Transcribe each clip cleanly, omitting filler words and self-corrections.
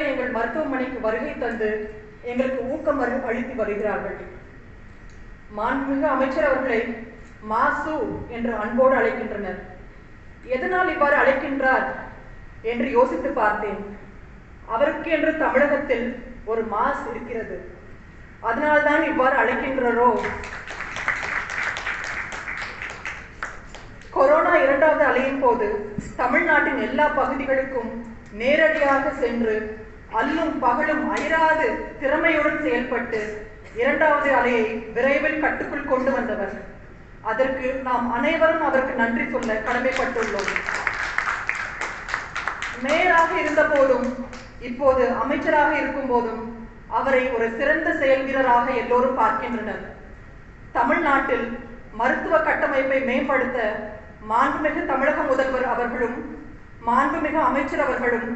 தடவை எங்கள் மருத்துவமனைக்கு வருகை தந்து எங்களுக்கு ஊக்கம் அளித்து வருகிறார்கள். மாண்புமிகு அமைச்சர் அவர்களை மாசு என்று அன்போடு அழைக்கின்றனர். எதனால் இவ்வாறு அழைக்கின்றார் என்று யோசித்து பார்த்தேன். அவருக்கு என்று தமிழகத்தில் ஒரு மாஸ் இருக்கிறது, அதனால்தான் இவ்வாறு அழைக்கின்றாரோ? கொரோனா இரண்டாவது அலையின் போது தமிழ்நாட்டின் எல்லா பகுதிகளுக்கும் நேரடியாக சென்று அல்லும் பகலும் அயராது திறமையுடன் செயல்பட்டு இரண்டாவது அலையை விரைவில் கட்டுக்குள் கொண்டு வந்தவர். அதற்கு நாம் அனைவரும் அவருக்கு நன்றி சொல்ல கடமைப்பட்டுள்ளோம். மேயராக இருந்த போதும் இப்போது அமைச்சராக இருக்கும் போதும் அவரை ஒரு சிறந்த செயல் வீரராக எல்லோரும் பார்க்கின்றனர். தமிழ்நாட்டில் மருத்துவ கட்டமைப்பை மேம்படுத்த மாண்புமிகு தமிழக முதல்வர் அவர்களும் மாண்புமிகு அமைச்சர் அவர்களும்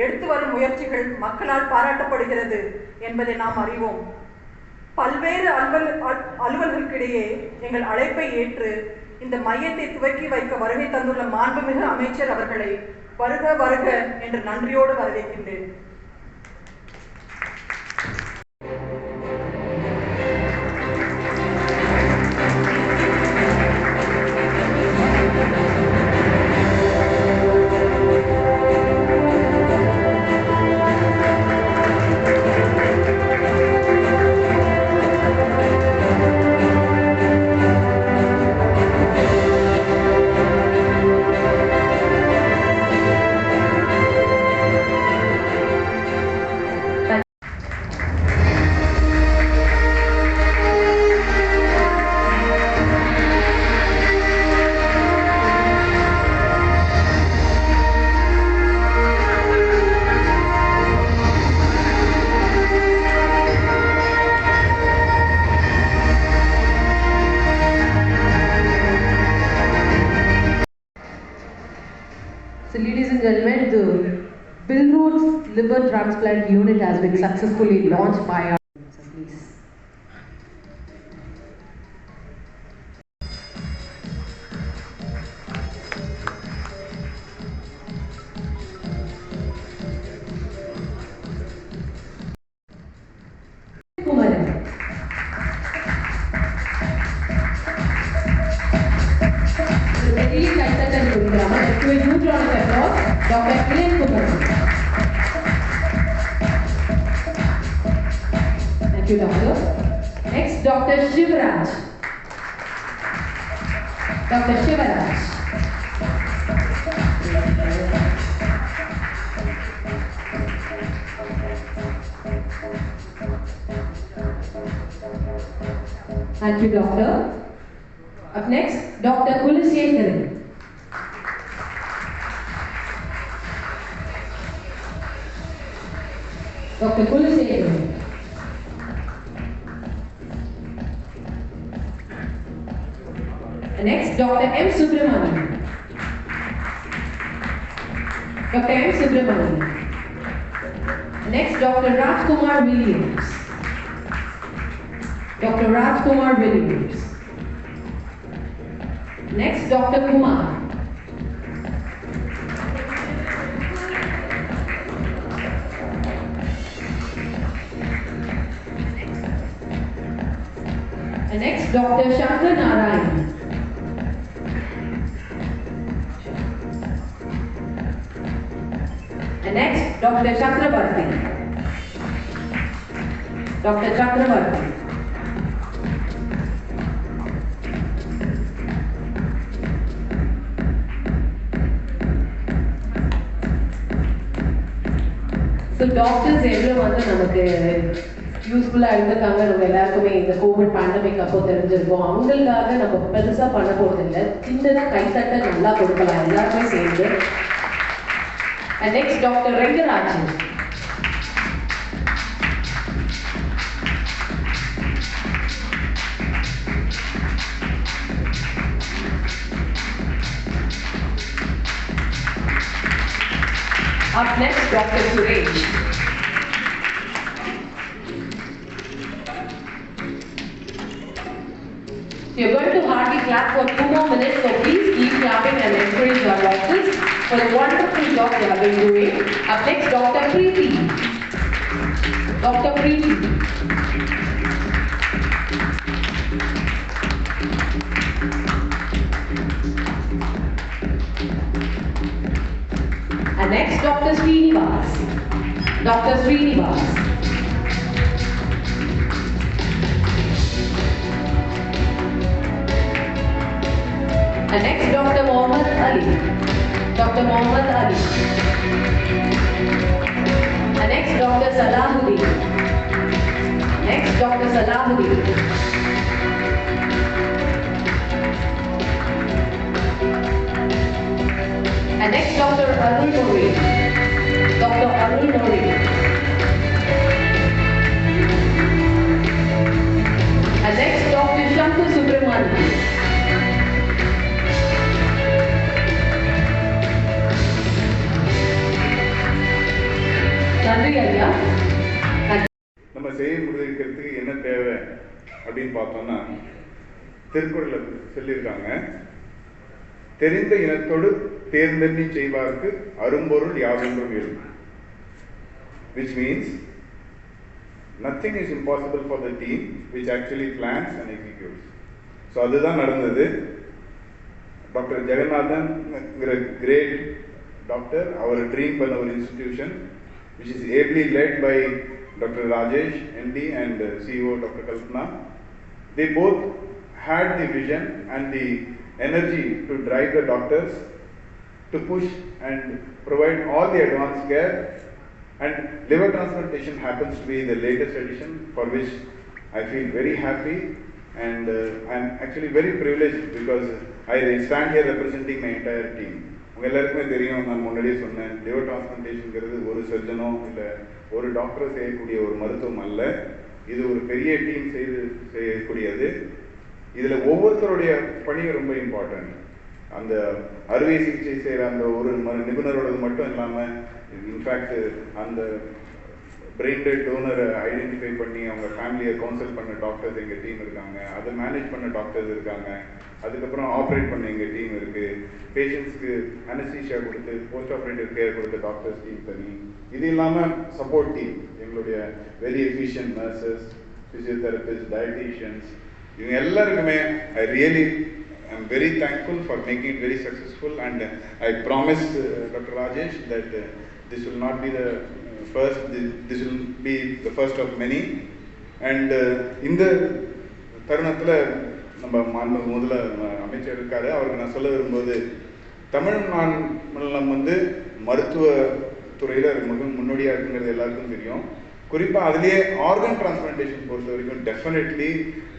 எடுத்து வரும் முயற்சிகள் மக்களால் பாராட்டப்படுகிறது என்பதை நாம் அறிவோம். பல்வேறு அலுவல்களுக்கிடையே எங்கள் அழைப்பை ஏற்று இந்த மையத்தை துவக்கி வைக்க வருகை தந்துள்ள மாண்புமிகு அமைச்சர் அவர்களை வருக வருக என்று நன்றியோடு வரவேற்கின்றேன். So ladies and gentlemen, the Bill Roads Liver Transplant Unit has been successfully launched by our please. Dr. Kiran Kumar. Thank you, Doctor. Next, Dr. Shivraj. Dr. Shivraj. Thank you, Doctor. Up next, Dr. Kulasekaran. Dr. Kulasekaran. Next, Dr. M. Subramanian. Dr. M. Subramanian. Next, Dr. Rajkumar Williams. Dr. Rajkumar Williams. Next, Dr. Kumar. Next, Dr. Shankar Narayan. And next, Dr. Chakrabarti. Dr. Chakrabarti. So doctors everyone நமக்கு யூஸ்ஃபுல்லாக இருந்திருக்காங்க. நம்ம எல்லாருக்குமே இந்த Covid pandemic அப்போ தெரிஞ்சிருக்கோம். அவங்களுக்காக நம்ம பெருசாக பண்ண போகிறது இல்லை, சின்னதாக கைத்தட்ட நல்லா கொடுக்கலாம் எல்லாருமே சேர்ந்து. And next, Dr. Rengarajan. Up next, Dr. Suresh. You're going to hardly clap for 2 more minutes, so please keep clapping and encourage our doctors for the wonderful job they have been doing. Up next, Dr. Preeti. Dr. Preeti. And next, Dr. Srinivas. Dr. Srinivas. And next, Dr. Mohammad Ali. Dr. Mohammad Ali. And next, Dr. Salahuddin. Next, Dr. Salahuddin. And next, Dr. Arul Nori. Dr. Arul Nori. And next, Dr. Shankar Subramanian. நன்றி ஐயா. நம்ம செய்ய முடிக்கிறதுக்கு என்ன தேவை அப்படின்னு பார்த்தோம்னா, திருக்குறள் சொல்லியிருக்காங்க, தெரிந்த இனத்தோடு தேர்ந்தெண்ணி செய்வார்க்கு அரும்பொருள் யாவென்றும் எழும். Which means nothing is impossible for the team which actually plans and executes. So அதுதான் நடந்தது. டாக்டர் ஜெகநாதன் கிரேட் டாக்டர், அவர் ட்ரீம் பண்ண ஒரு institution which is ably led by Dr. Rajesh, MD, and CEO Dr. Kalpana. They both had the vision and the energy to drive the doctors to push and provide all the advanced care, and liver transplantation happens to be the latest edition, for which I feel very happy, and I'm actually very privileged because I stand here representing my entire team. உங்கள் எல்லாருக்குமே தெரியும், நான் முன்னாடியே சொன்னேன், liver டிரான்ஸ்பிளான்டேஷனுங்கிறது ஒரு சர்ஜனோ இல்லை ஒரு டாக்டரோ செய்யக்கூடிய ஒரு மருத்துவம் அல்ல. இது ஒரு பெரிய டீம் செய்யக்கூடியது. இதில் ஒவ்வொருத்தருடைய பணியும் ரொம்ப இம்பார்ட்டன்ட். அந்த அறுவை சிகிச்சை செய்கிற அந்த ஒரு நிபுணரோடது மட்டும் இல்லாமல், இன்ஃபேக்ட் அந்த பிரெயின் டெட் டோனரை ஐடென்டிஃபை பண்ணி அவங்க ஃபேமிலியை கவுன்சில் பண்ண டாக்டர்ஸ் எங்கள் டீம் இருக்காங்க, அதை மேனேஜ் பண்ண டாக்டர்ஸ் இருக்காங்க, அதுக்கப்புறம் ஆப்ரேட் பண்ண எங்கள் டீம் இருக்குது, பேஷண்ட்ஸ்க்கு அனஸ்தீஷியா கொடுத்து போஸ்ட் ஆப்ரேட்டிவ் கேர் கொடுத்த டாக்டர்ஸ் டீம் தனி, இது இல்லாமல் சப்போர்ட் டீம் எங்களுடைய very efficient nurses, physiotherapist, dietitians, இவங்க எல்லாருக்குமே I really I'm very thankful for making it very successful, and I promised Dr. Rajesh that this will not be the first, this will be the first of many. And இந்த தருணத்தில் நம்ம முதல்ல அமைச்சர் இருக்காரு, அவருக்கு நான் சொல்ல விரும்புவது, தமிழ் மாநிலம் வந்து மருத்துவ துறையில் மிக முன்னோடியாக இருக்குங்கிறது எல்லாருக்கும் தெரியும். குறிப்பாக அதுலேயே ஆர்கன் டிரான்ஸ்பிளான்டேஷன் பொறுத்த வரைக்கும் டெஃபினெட்லி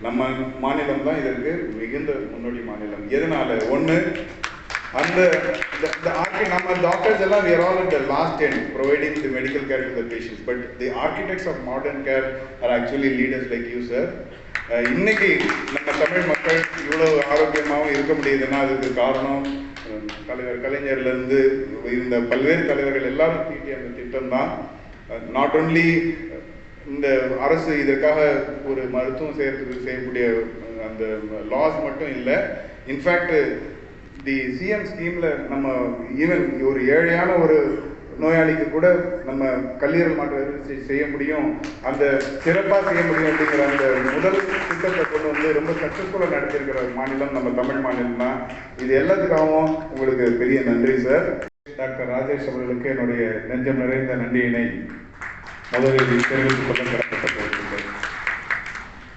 நம்ம மாநிலம் தான் இதற்கு மிகுந்த முன்னோடி மாநிலம். எதனால? ஒன்று, அந்த நம்ம டாக்டர்ஸ் எல்லாம் we are all at the last end providing the medical care to the patients, but the architects of modern care are actually leaders like you, sir. இன்னைக்கு நம்ம தமிழ் மக்கள் இவ்வளோ ஆரோக்கியமாகவும் இருக்க முடியுதுன்னா அதுக்கு காரணம் தலைவர் கலைஞர்லேருந்து இருந்த பல்வேறு தலைவர்கள் எல்லாரும் தீட்டிய அந்த திட்டம் தான். நாட் ஓன்லி இந்த அரசு இதற்காக ஒரு மருத்துவம் செய்யக்கூடிய அந்த லாஸ் மட்டும் இல்லை, இன்ஃபேக்ட் தி சிஎம் ஸ்கீமில் நம்ம ஈவன் ஒரு ஏழையான ஒரு நோயாளிக்கு கூட நம்ம கல்லீரல் மாற்று அறுவை செய்ய முடியும், அந்த சிறப்பாக செய்ய முடியும் அப்படிங்கிற அந்த முதல் திட்டத்தை கொண்டு வந்து ரொம்ப சக்ஸஸ்ஃபுல்லாக நடத்தியிருக்கிற மாநிலம் நம்ம தமிழ் மாநிலம் தான். இது எல்லாத்துக்காகவும் உங்களுக்கு பெரிய நன்றி சார். டாக்டர் ராஜேஷ் அவர்களுக்கு என்னுடைய நெஞ்சம் நிறைந்த நன்றியினை முதலில் தெரிவித்துக் கொள்ள கடமைப்பட்டிருக்கின்றேன்.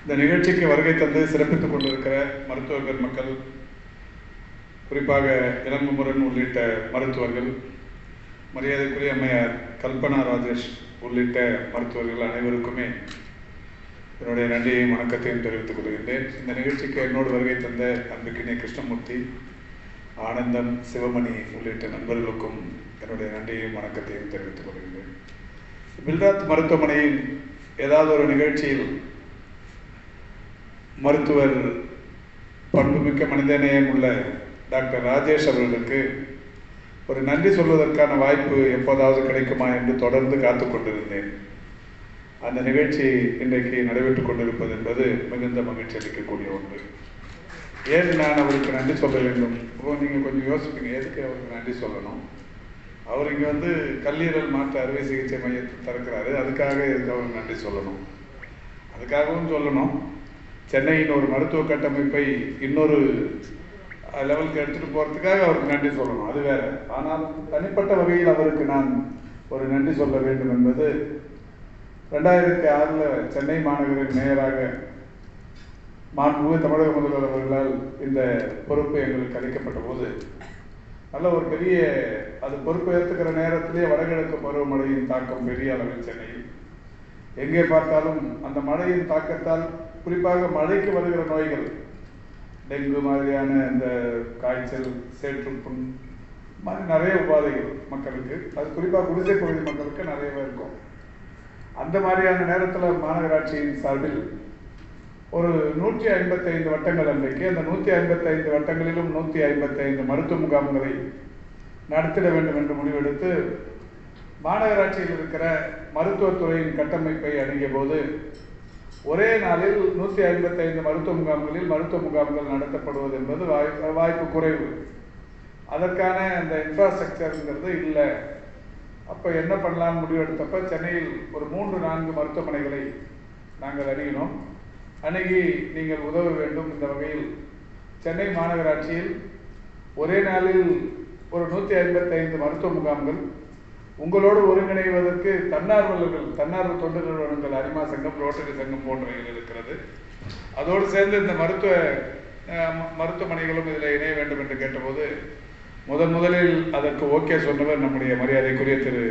இந்த நிகழ்ச்சிக்கு வருகை தந்து சிறப்பித்துக் கொண்டிருக்கிற மருத்துவ பெருமக்கள், குறிப்பாக இளங்குமரன் உள்ளிட்ட மருத்துவர்கள், மரியாதைக்குரிய அம்மையார் கல்பனா ராஜேஷ் உள்ளிட்ட மருத்துவர்கள் அனைவருக்குமே என்னுடைய நன்றியையும் வணக்கத்தையும் தெரிவித்துக் கொள்கின்றேன். இந்த நிகழ்ச்சிக்கு என்னோடு வருகை தந்த அன்புக்கினிய கிருஷ்ணமூர்த்தி, ஆனந்தம், சிவமணி உள்ளிட்ட நண்பர்களுக்கும் என்னுடைய நன்றியையும் வணக்கத்தையும் தெரிவித்துக் கொள்கின்றேன். பில்ராத் மருத்துவமனையின் ஏதாவது ஒரு நிகழ்ச்சியில் மருத்துவர் பண்புமிக்க மனிதநேயம் உள்ள டாக்டர் ராஜேஷ் அவர்களுக்கு ஒரு நன்றி சொல்வதற்கான வாய்ப்பு எப்போதாவது கிடைக்குமா என்று தொடர்ந்து காத்து கொண்டிருந்தேன். அந்த நிகழ்ச்சி இன்றைக்கு நடைபெற்றுக் கொண்டிருப்பது என்பது மிகுந்த மகிழ்ச்சி அளிக்கக்கூடிய ஒன்று. ஏன் நான் அவருக்கு நன்றி சொல்ல வேண்டும்? நீங்கள் கொஞ்சம் யோசிப்பீங்க, எதுக்கு அவருக்கு நன்றி சொல்லணும்? அவர் இங்கே வந்து கல்லீரல் மாற்று அறுவை சிகிச்சை மையத்தை திறக்கிறாரு. அதுக்காக இதுக்கு அவருக்கு நன்றி சொல்லணும். அதுக்காகவும் சொல்லணும், சென்னையின் ஒரு மருத்துவ கட்டமைப்பை இன்னொரு லெவலுக்கு எடுத்துகிட்டு போகிறதுக்காக அவருக்கு நன்றி சொல்லணும், அது வேற. ஆனால் தனிப்பட்ட வகையில் அவருக்கு நான் ஒரு நன்றி சொல்ல வேண்டும் என்பது, 2006 சென்னை மாநகரின் மேயராக மாண்புமிகு தமிழக முதல்வர் அவர்களால் இந்த பொறுப்பு எங்களுக்கு அளிக்கப்பட்ட போது நல்ல ஒரு பெரிய அது பொறுப்பு ஏற்றுக்கிற நேரத்திலே வடகிழக்கு பருவமழையின் தாக்கம் பெரிய அளவில் சென்னையில் எங்கே பார்த்தாலும் அந்த மழையின் தாக்கத்தால் குறிப்பாக மழைக்கு வருகிற நோய்கள், டெங்கு மாதிரியான இந்த காய்ச்சல், சேற்றுப்புண் மாதிரி நிறைய உபாதைகள் மக்களுக்கு, அது குறிப்பாக குடிசை பகுதி மக்களுக்கு நிறையவே இருக்கும். அந்த மாதிரியான நேரத்தில் மாநகராட்சியின் சார்பில் ஒரு 155 வட்டங்கள் அன்றைக்கு, அந்த 155 வட்டங்களிலும் 155 மருத்துவ முகாம்களை நடத்திட வேண்டும் என்று முடிவெடுத்து மாநகராட்சியில் இருக்கிற மருத்துவத்துறையின் கட்டமைப்பை அணுகிய போது ஒரே நாளில் 155 மருத்துவ முகாம்களில் மருத்துவ முகாம்கள் நடத்தப்படுவது என்பது வாய்ப்பு குறைவு. அதற்கான அந்த இன்ஃப்ராஸ்ட்ரக்சருங்கிறது இல்லை. அப்போ என்ன பண்ணலாம்னு முடிவெடுத்தப்ப சென்னையில் ஒரு 3-4 மருத்துவமனைகளை நாங்கள் அணுகினோம். அணுகி நீங்கள் உதவ வேண்டும் இந்த வகையில் சென்னை மாநகராட்சியில் ஒரே நாளில் ஒரு 155 மருத்துவ முகாம்கள் உங்களோடு ஒருங்கிணைவதற்கு தன்னார்வ தொண்டு நிறுவனங்கள், அரிமா சங்கம், ரோட்டரி சங்கம் போன்றவைகள் இருக்கிறது. அதோடு சேர்ந்து இந்த மருத்துவமனைகளும் இதில் இணைய வேண்டும் என்று கேட்டபோது முதலில் அதற்கு ஓகே சொன்னவர் நம்முடைய மரியாதைக்குரிய திரு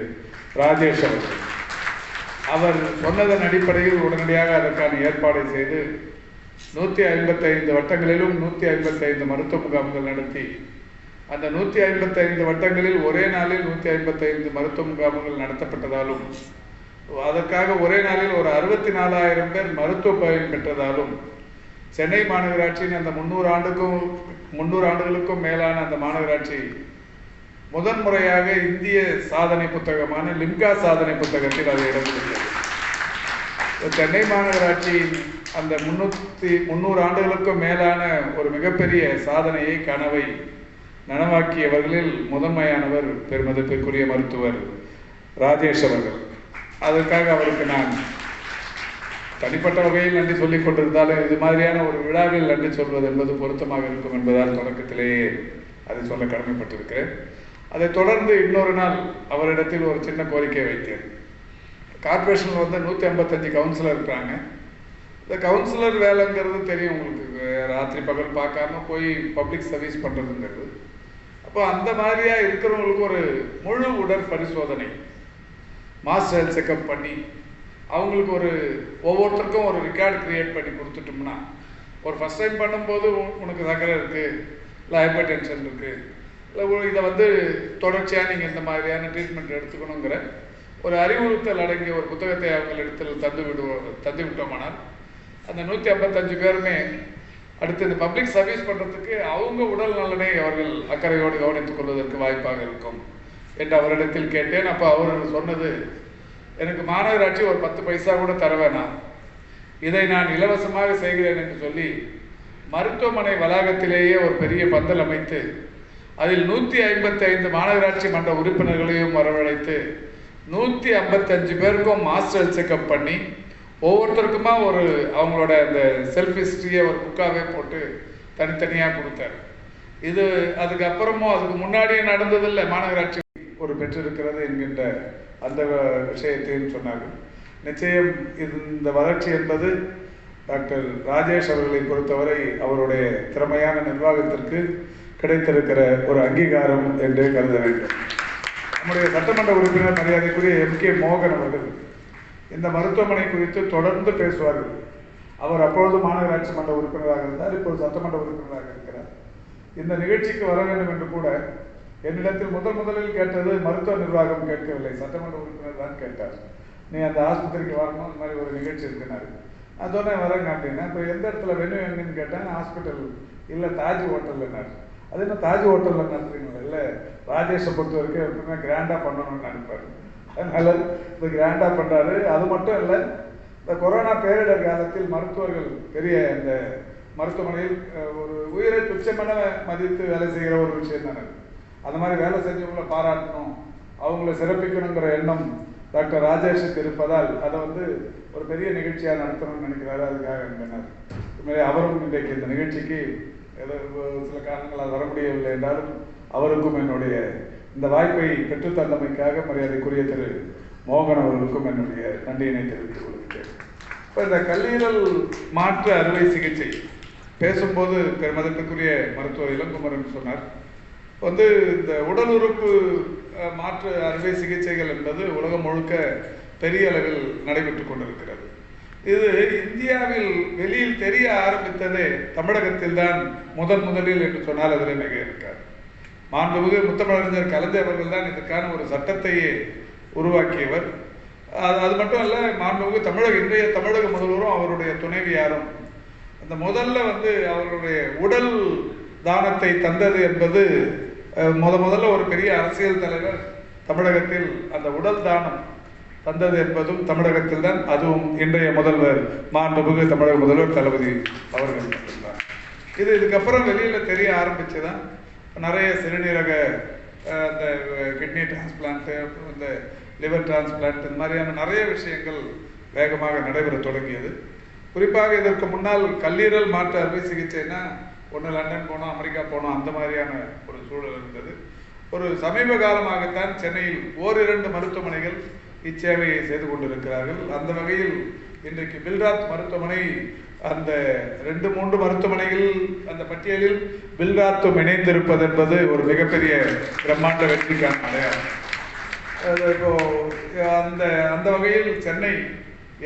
ராஜேஷ் அவர்கள். அவர் சொன்னதன் அடிப்படையில் உடனடியாக அதற்கான ஏற்பாடை செய்து 155 வட்டங்களிலும் 155 மருத்துவ முகாம்கள் நடத்தி அந்த 155 வட்டங்களில் ஒரே நாளில் 155 மருத்துவ முகாம்கள் நடத்தப்பட்டதாலும் அதற்காக ஒரே நாளில் ஒரு 64,000 பேர் மருத்துவ பயன் பெற்றதாலும் சென்னை மாநகராட்சியின் அந்த 300 ஆண்டுகளுக்கும் மேலான அந்த மாநகராட்சி முதன்முறையாக இந்திய சாதனை புத்தகமான லிம்கா சாதனை புத்தகத்தில் அது இடம் பிடித்தது. சென்னை மாநகராட்சியின் அந்த 300 ஆண்டுகளுக்கும் மேலான ஒரு மிகப்பெரிய சாதனையை, கனவை நனவாக்கியவர்களில் முதன்மையானவர் பெருமதிப்பிற்குரிய மருத்துவர் ராஜேஷ் அவர்கள். அதற்காக அவருக்கு நான் தனிப்பட்ட வகையில் நன்றி சொல்லிக் கொண்டிருந்தாலும் இது மாதிரியான ஒரு விழாவில் நன்றி சொல்வது என்பது பொருத்தமாக இருக்கும் என்பதால் தொடக்கத்திலேயே அதை சொல்ல கடமைப்பட்டிருக்கிறேன். அதை தொடர்ந்து இன்னொரு நாள் அவரிடத்தில் ஒரு சின்ன கோரிக்கை வைத்தேன். கார்பரேஷனில் வந்து 155 கவுன்சிலர் இருக்காங்க. இந்த கவுன்சிலர் வேலைங்கிறது தெரியும் உங்களுக்கு, ராத்திரி பகல் பார்க்காம போய் பப்ளிக் சர்வீஸ் பண்ணுறதுங்கிறது. அப்போ அந்த மாதிரியா இருக்கிறவங்களுக்கு ஒரு முழு உடற் பரிசோதனை, மாஸ்டர் ஹெல்த் செக்அப் பண்ணி அவங்களுக்கு ஒவ்வொருத்தருக்கும் ஒரு ரெக்கார்டு கிரியேட் பண்ணி கொடுத்துட்டோம்னா, ஒரு ஃபஸ்ட் டைம் பண்ணும்போது உனக்கு சர்க்கரை இருக்குது, இல்லை ஹைப்பர் டென்ஷன் இருக்குது, இல்லை இதை வந்து தொடர்ச்சியாக நீங்கள் இந்த மாதிரியான ட்ரீட்மெண்ட் எடுத்துக்கணுங்கிற ஒரு அறிவுறுத்தல் அடங்கிய ஒரு புத்தகத்தை அவங்களிடத்தில் தந்து விட்டோமானால் அந்த 155 பேருமே அடுத்து இந்த பப்ளிக் சர்வீஸ் பண்ணுறதுக்கு அவங்க உடல் நலனை அவர்கள் அக்கறையோடு கவனித்துக் கொள்வதற்கு வாய்ப்பாக இருக்கும் என்று அவரிடத்தில் கேட்டேன். அப்போ அவர் சொன்னது, எனக்கு மாநகராட்சி ஒரு 10 பைசா கூட தர வேணாம், இதை நான் இலவசமாக செய்கிறேன் என்று சொல்லி மருத்துவமனை வளாகத்திலேயே ஒரு பெரிய பந்தல் அமைத்து அதில் 155 மாநகராட்சி மன்ற உறுப்பினர்களையும் வரவழைத்து 155 பேருக்கும் மாஸ்டர் செக்அப் பண்ணி ஒவ்வொருத்தருக்குமா அவங்களோட அந்த செல்ஃப் ஹிஸ்டரியை ஒரு புக்காகவே போட்டு தனித்தனியாக கொடுத்தார். இது அதுக்கப்புறமும் அதுக்கு முன்னாடியே நடந்ததில்லை, மாநகராட்சி ஒரு பெற்றிருக்கிறது என்கின்ற அந்த விஷயத்தையும் சொன்னார்கள். நிச்சயம் இந்த வளர்ச்சி என்பது டாக்டர் ராஜேஷ் அவர்களை பொறுத்தவரை அவருடைய திறமையான நிர்வாகத்திற்கு கிடைத்திருக்கிற ஒரு அங்கீகாரம் என்றே கருத வேண்டும். நம்முடைய சட்டமன்ற உறுப்பினர் மரியாதைக்குரிய M.K. மோகன் அவர்கள் இந்த மருத்துவமனை குறித்து தொடர்ந்து பேசுவார்கள். அவர் அப்பொழுது மாநகராட்சி மன்ற உறுப்பினராக இருந்தார், இப்போது சட்டமன்ற உறுப்பினராக இருக்கிறார். இந்த நிகழ்ச்சிக்கு வர வேண்டும் என்று கூட என்னிடத்தில் முதலில் கேட்டது மருத்துவ நிர்வாகம் கேட்கவில்லை, சட்டமன்ற உறுப்பினர் தான் கேட்டார். நீ அந்த ஆஸ்பத்திரிக்கு வரணும், இந்த மாதிரி ஒரு நிகழ்ச்சி இருக்குனாரு. நான் சொன்னேன் வரேங்க அப்படின்னா. இப்போ எந்த இடத்துல வெனு எங்கன்னு கேட்டேன். ஹாஸ்பிட்டல் இல்லை, தாஜ் ஹோட்டல்னார். அது என்ன தாஜ் ஹோட்டலில் நடத்துறீங்களா? இல்லை, ராஜேஷை பொறுத்த வரைக்கும் எப்பவுமே கிராண்டாக பண்ணணும்னு நினைப்பாரு, அதனால இது கிராண்டாக பண்ணுறாரு. அது மட்டும் இல்லை, இந்த கொரோனா பேரிடர் காலத்தில் மருத்துவர்கள் பெரிய இந்த மருத்துவமனையில் ஒரு உயிரை துச்சமென மதித்து வேலை செய்கிற ஒரு விஷயம் தானே. அந்த மாதிரி வேலை செஞ்சவங்களை பாராட்டணும் அவங்கள சிறப்பிக்கணுங்கிற எண்ணம் டாக்டர் ராஜேஷுக்கு இருப்பதால் அதை ஒரு பெரிய நிகழ்ச்சியாக நடத்தணும்னு நினைக்கிறாரு. அதுக்காக எண்ணினார். உண்மையிலே அவரும் இன்றைக்கு இந்த நிகழ்ச்சிக்கு ஏதோ சில காரணங்களால் வர முடியவில்லை என்றாலும் அவருக்கும் என்னுடைய இந்த வாய்ப்பை பெற்றுத்தந்தமைக்காக மரியாதைக்குரிய திரு மோகன் அவர்களுக்கும் என்னுடைய நன்றியினை தெரிவித்துக் கொள்கிறேன். இப்போ இந்த கல்லீரல் மாற்று அறுவை சிகிச்சை பேசும்போது மதிப்புக்குரிய மருத்துவர் இளங்குமரன் சொன்னார், இந்த உடல் உறுப்பு மாற்று அறுவை சிகிச்சைகள் என்பது உலகம் முழுக்க பெரிய அளவில் நடைபெற்று கொண்டிருக்கிறது. இது இந்தியாவில் வெளியில் தெரிய ஆரம்பித்ததே தமிழகத்தில் தான் முதலில் என்று சொன்னால் அதில் மிக இருக்கார். மாண்புமிகு முத்தமிழறிஞர் கலைஞர் அவர்கள் தான் இதற்கான ஒரு சட்டத்தையே உருவாக்கியவர். அது மட்டும் அல்ல, மாண்புமிகு இன்றைய தமிழக முதல்வரும் அவருடைய துணைவியாரும் அந்த முதல்ல அவர்களுடைய உடல் தானத்தை தந்தது என்பது முதல்ல ஒரு பெரிய அரசியல் தலைவர் தமிழகத்தில் அந்த உடல் தானம் தந்தது என்பதும் தமிழகத்தில் தான். அதுவும் இன்றைய முதல்வர் மாண்புமிகு தமிழக முதல்வர் தளபதி அவர்கள் மட்டும்தான். இதுக்கப்புறம் வெளியில தெரிய ஆரம்பிச்சுதான் நிறைய சிறுநீரக இந்த கிட்னி டிரான்ஸ்பிளான்ட்டு, இந்த லிவர் டிரான்ஸ்பிளான்ட், இந்த மாதிரியான நிறைய விஷயங்கள் வேகமாக நடைபெற தொடங்கியது. குறிப்பாக இதற்கு முன்னால் கல்லீரல் மாற்று அறுவை சிகிச்சைன்னா ஒன்று லண்டன் போனோம், அமெரிக்கா போனோம், அந்த மாதிரியான ஒரு சூழல் இருந்தது. ஒரு சமீப காலமாகத்தான் சென்னையில் ஓரிரண்டு மருத்துவமனைகள் இச்சேவையை செய்து கொண்டிருக்கிறார்கள். அந்த வகையில் இன்றைக்கு பில்ராத் மருத்துவமனை அந்த 2-3 மருத்துவமனைகள் அந்த பட்டியலில் பில்ராத்தும் இணைந்திருப்பது என்பது ஒரு மிகப்பெரிய பிரம்மாண்ட வெற்றிக்கான அடையாளம். இப்போ அந்த வகையில் சென்னை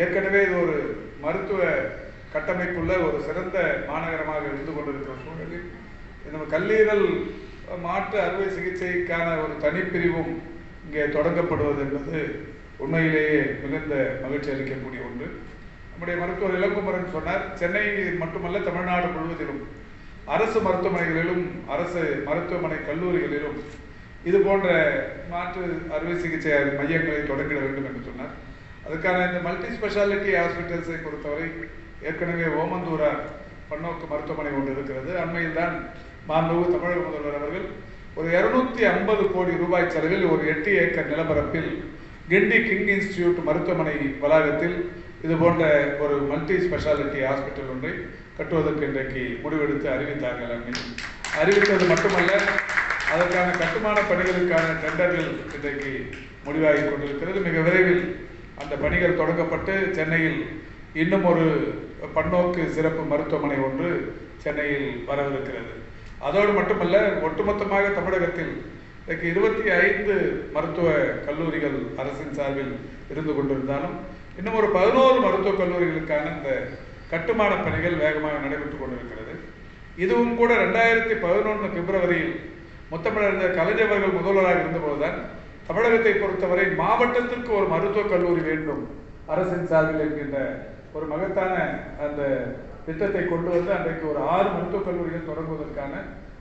ஏற்கனவே இது ஒரு மருத்துவ கட்டமைப்புள்ள ஒரு சிறந்த மாநகரமாக இருந்து கொண்டிருக்கிற சூழலில் நம்ம கல்லீரல் மாற்று அறுவை சிகிச்சைக்கான ஒரு தனிப்பிரிவும் இங்கே தொடங்கப்படுவது என்பது உண்மையிலேயே மிகுந்த மகிழ்ச்சி அளிக்கக்கூடிய ஒன்று. நம்முடைய மருத்துவர் இளங்குமரன் சொன்னார், சென்னை மட்டுமல்ல தமிழ்நாடு முழுவதிலும் அரசு மருத்துவமனைகளிலும் அரசு மருத்துவமனை கல்லூரிகளிலும் இது போன்ற மாற்று அறுவை சிகிச்சை மையங்களை தொடங்கிட வேண்டும் என்று சொன்னார். அதுக்கான இந்த மல்டி ஸ்பெஷாலிட்டி ஹாஸ்பிட்டல்ஸை பொறுத்தவரை ஏற்கனவே ஓமந்தூரா பன்னோக்கு மருத்துவமனை ஒன்று இருக்கிறது. அண்மையில் தான் மாண்புமிகு தமிழக முதல்வர் அவர்கள் ஒரு 250 கோடி ரூபாய் செலவில் ஒரு 8 ஏக்கர் நிலப்பரப்பில் கிண்டி கிங் இன்ஸ்டிடியூட் மருத்துவமனை வளாகத்தில் இது போன்ற ஒரு மல்டி ஸ்பெஷாலிட்டி ஹாஸ்பிட்டல் ஒன்றை கட்டுவதற்கு இன்றைக்கு முடிவெடுத்து அறிவித்தார்கள். அறிவித்தது மட்டுமல்ல, அதற்கான கட்டுமான பணிகளுக்கான டெண்டர்கள் இன்றைக்கு முடிவாகி கொண்டிருக்கிறது. மிக விரைவில் அந்த பணிகள் தொடங்கப்பட்டு சென்னையில் இன்னும் ஒரு பன்னோக்கு சிறப்பு மருத்துவமனை ஒன்று சென்னையில் வரவிருக்கிறது. அதோடு மட்டுமல்ல, ஒட்டுமொத்தமாக தமிழகத்தில் இன்றைக்கு 25 மருத்துவ கல்லூரிகள் அரசின் சார்பில் இருந்து கொண்டிருந்தாலும் இன்னும் ஒரு 11 மருத்துவக் கல்லூரிகளுக்கான இந்த கட்டுமான பணிகள் வேகமாக நடைபெற்றுக் கொண்டிருக்கிறது. இதுவும் கூட 2011 பிப்ரவரியில் முத்தமிழறிஞர் கலைஞர் அவர்கள் முதல்வராக இருந்தபோதுதான் தமிழகத்தை பொறுத்தவரை மாவட்டத்திற்கு ஒரு மருத்துவக் கல்லூரி வேண்டும் அரசின் சார்பில் என்கின்ற ஒரு மகத்தான அந்த திட்டத்தை கொண்டு வந்து அன்றைக்கு ஒரு 6 மருத்துவக் கல்லூரிகள் தொடங்குவதற்கான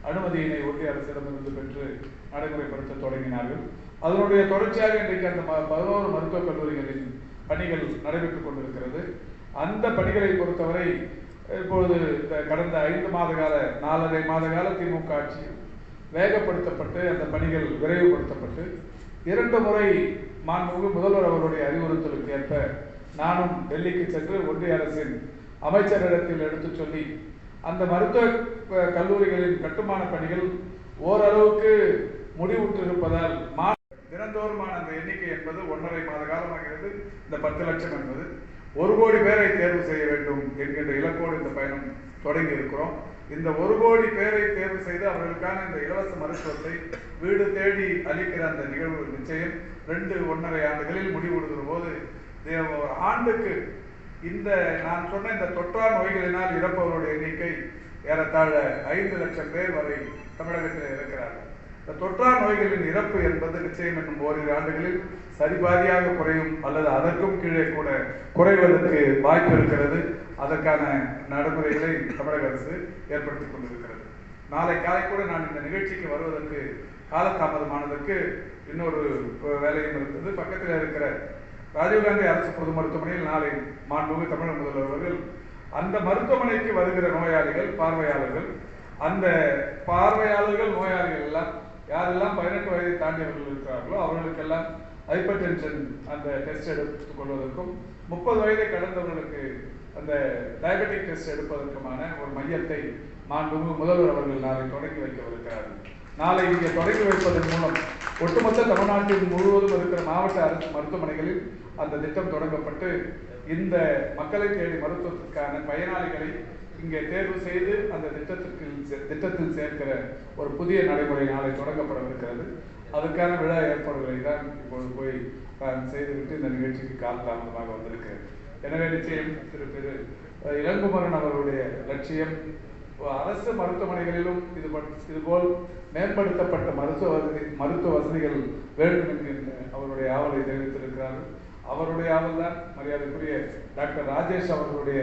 அனுமதியினை ஒன்றிய அரசிடமிருந்து பெற்று நடைமுறைப்படுத்த தொடங்கினார்கள். அதனுடைய தொடர்ச்சியாக இன்றைக்கு அந்த 11 மருத்துவக் கல்லூரிகளின் பணிகள் நடைபெற்றுக் கொண்டிருக்கிறது. அந்த பணிகளை பொறுத்தவரை இப்பொழுது இந்த கடந்த 5 மாத கால 4.5 மாத கால திமுக ஆட்சியில் வேகப்படுத்தப்பட்டு அந்த பணிகள் விரைவுபடுத்தப்பட்டு 2 முறை மாண்புமிகு முதல்வர் அவருடைய அறிவுறுத்தலுக்கு ஏற்ப நானும் டெல்லிக்கு சென்று ஒன்றிய அரசின் அமைச்சரிடத்தில் எடுத்து சொல்லி அந்த மருத்துவ கல்லூரிகளின் கட்டுமான பணிகள் ஓரளவுக்கு முடிவுற்றிருப்பதால் தினந்தோறுமான அந்த எண்ணிக்கை என்பது 1.5 மாத காலமாகிறது. இந்த 10 லட்சம் என்பது 1 கோடி பேரை தேர்வு செய்ய வேண்டும் என்கின்ற இலக்கோடு இந்த பயணம் தொடங்கி இருக்கிறோம். இந்த 1 கோடி பேரை தேர்வு செய்து அவர்களுக்கான இந்த இலவச மருத்துவத்தை வீடு தேடி அளிக்கிற அந்த நிகழ்வு நிச்சயம் 2-1.5 ஆண்டுகளில் முடிவுறுகிற போது ஆண்டுக்கு இந்த நான் சொன்ன இந்த தொற்றா நோய்களினால் இறப்பவருடைய எண்ணிக்கை ஏறத்தாழ 5 லட்சம் பேர் வரை தமிழகத்தில் இருக்கிறார்கள். இந்த தொற்றா நோய்களின் இறப்பு என்பது நிச்சயம் என்னும் ஓரிரு ஆண்டுகளில் சரிபாதியாக குறையும் அல்லது அதற்கும் கீழே கூட குறைவதற்கு வாய்ப்பு இருக்கிறது. அதற்கான நடைமுறைகளை தமிழக அரசு ஏற்படுத்திக் கொண்டிருக்கிறது. நாளை காலை கூட நான் இந்த நிகழ்ச்சிக்கு வருவதற்கு காலதாமதமானதற்கு இன்னொரு வேலையும் இருந்தது. பக்கத்தில் இருக்கிற ராஜீவ்காந்தி அரசு பொது மருத்துவமனையில் நாளை மாண்புமிகு தமிழக முதல்வர் அவர்கள் அந்த மருத்துவமனைக்கு வருகிற நோயாளிகள் பார்வையாளர்கள் அந்த பார்வையாளர்கள் நோயாளிகள் எல்லாம் யாரெல்லாம் 18 வயதை தாண்டியவர்கள் இருக்கிறார்களோ அவர்களுக்கெல்லாம் ஹைப்பர் டென்ஷன் அந்த டெஸ்ட் எடுத்துக் கொள்வதற்கும் 30 வயதை கடந்தவர்களுக்கு அந்த டயபெட்டிக் டெஸ்ட் எடுப்பதற்குமான ஒரு மையத்தை மாண்புமிகு முதல்வர் அவர்கள் நாளை தொடங்கி வைக்கவிருக்கிறார்கள். நாளை இங்கே தொடங்கி வைப்பதன் மூலம் ஒட்டுமொத்த தமிழ்நாட்டில் முழுவதும் இருக்கிற மாவட்ட அரசு மருத்துவமனைகளில் அந்த திட்டம் தொடங்கப்பட்டு இந்த மக்களை தேடி மருத்துவத்திற்கான பயனாளிகளை இங்கே தேர்வு செய்து அந்த திட்டத்தில் சேர்க்கிற ஒரு புதிய நடைமுறை நாளை தொடங்கப்படவிருக்கிறது. அதுக்கான விழா ஏற்பாடுகளை தான் இப்பொழுது போய் செய்துவிட்டு இந்த நிகழ்ச்சிக்கு கால தாமதமாக வந்திருக்கிறது. எனவே நிச்சயம் திரு இளங்குமரன் அவருடைய லட்சியம் அரசு மருத்துவமனைகளிலும் இதுபோல் மேம்படுத்தப்பட்ட மருத்துவ வசதிகள் வேண்டும் என்கின்ற அவருடைய ஆவலை தெரிவித்திருக்கிறார்கள். அவருடைய ஆவல் தான் மரியாதைக்குரிய டாக்டர் ராஜேஷ் அவர்களுடைய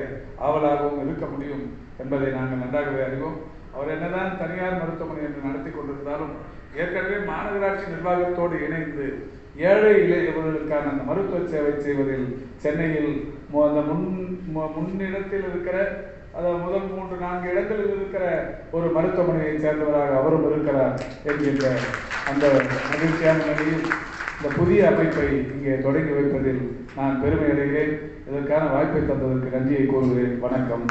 ஆவலாகவும் இருக்க முடியும் என்பதை நாங்கள் நன்றாகவே அறிவோம். அவர் என்னதான் தனியார் மருத்துவமனை என்று நடத்தி கொண்டிருந்தாலும் ஏற்கனவே மாநகராட்சி நிர்வாகத்தோடு இணைந்து ஏழை இளையவர்களுக்கான அந்த மருத்துவ சேவை செய்வதில் சென்னையில் அந்த முன்னிடத்தில் இருக்கிற அதாவது முதல் 3-4 இடங்களில் இருக்கிற ஒரு மருத்துவமனையை சேர்ந்தவராக அவரும் இருக்கிறார் என்கின்ற அந்த மகிழ்ச்சியான நிலையில் இந்த புதிய அமைப்பை இங்கே தொடங்கி வைப்பதில் நான் பெருமை அடைகிறேன். இதற்கான வாய்ப்பை தந்ததற்கு நன்றியை கூறுகிறேன். வணக்கம்.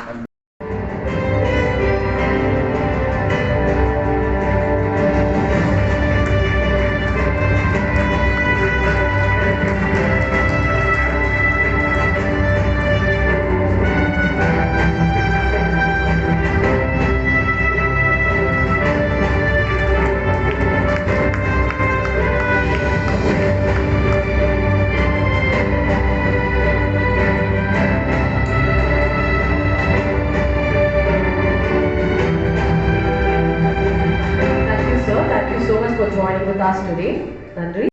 Joining with us today. Nandri.